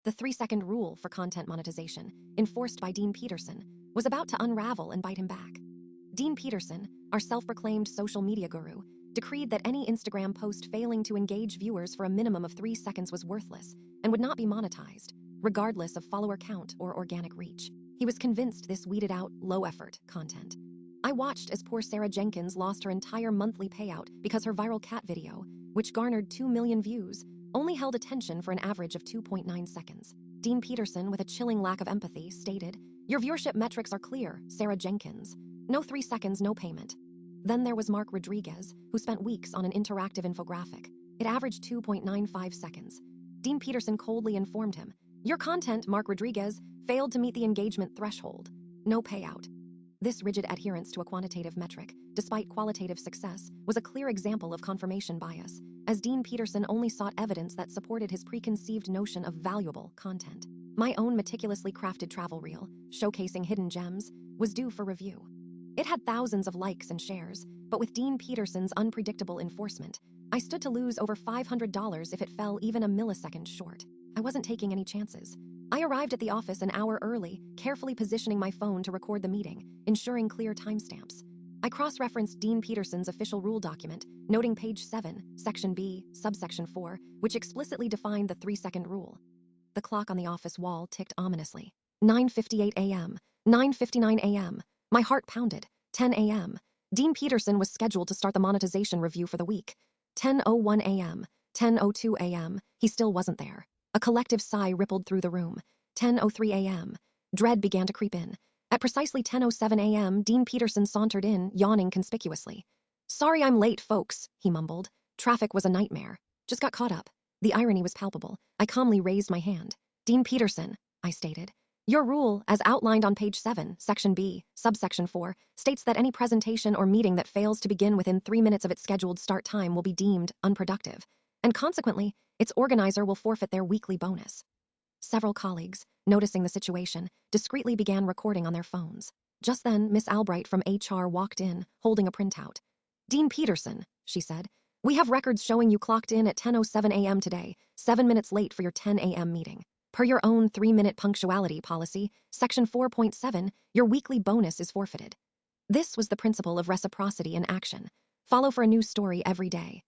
The 3-second rule for content monetization, enforced by Dean Peterson, was about to unravel and bite him back. Dean Peterson, our self-proclaimed social media guru, decreed that any Instagram post failing to engage viewers for a minimum of 3 seconds was worthless and would not be monetized, regardless of follower count or organic reach. He was convinced this weeded out, low-effort content. I watched as poor Sarah Jenkins lost her entire monthly payout because her viral cat video, which garnered 2 million views, only held attention for an average of 2.9 seconds. Dean Peterson, with a chilling lack of empathy, stated, "Your viewership metrics are clear, Sarah Jenkins. No 3 seconds, no payment." Then there was Mark Rodriguez, who spent weeks on an interactive infographic. It averaged 2.95 seconds. Dean Peterson coldly informed him, "Your content, Mark Rodriguez, failed to meet the engagement threshold. No payout." This rigid adherence to a quantitative metric, despite qualitative success, was a clear example of confirmation bias, as Dean Peterson only sought evidence that supported his preconceived notion of valuable content. My own meticulously crafted travel reel, showcasing hidden gems, was due for review. It had thousands of likes and shares, but with Dean Peterson's unpredictable enforcement, I stood to lose over $500 if it fell even a millisecond short. I wasn't taking any chances. I arrived at the office an hour early, carefully positioning my phone to record the meeting, ensuring clear timestamps. I cross-referenced Dean Peterson's official rule document, noting page 7, section B, subsection 4, which explicitly defined the 3-second rule. The clock on the office wall ticked ominously. 9:58 a.m., 9:59 a.m. My heart pounded. 10 a.m. Dean Peterson was scheduled to start the monetization review for the week. 10:01 a.m., 10:02 a.m. He still wasn't there. A collective sigh rippled through the room. 10:03 a.m. Dread began to creep in. At precisely 10:07 a.m., Dean Peterson sauntered in, yawning conspicuously. "Sorry I'm late, folks," he mumbled. "Traffic was a nightmare. Just got caught up." The irony was palpable. I calmly raised my hand. "Dean Peterson," I stated. "Your rule, as outlined on page 7, section B, subsection 4, states that any presentation or meeting that fails to begin within 3 minutes of its scheduled start time will be deemed unproductive, and consequently, its organizer will forfeit their weekly bonus." Several colleagues, noticing the situation, discreetly began recording on their phones. Just then, Miss Albright from HR walked in, holding a printout. "Dean Peterson," she said, "we have records showing you clocked in at 10:07 a.m. today, 7 minutes late for your 10 a.m. meeting. Per your own 3-minute punctuality policy, section 4.7, your weekly bonus is forfeited." This was the principle of reciprocity in action. Follow for a new story every day.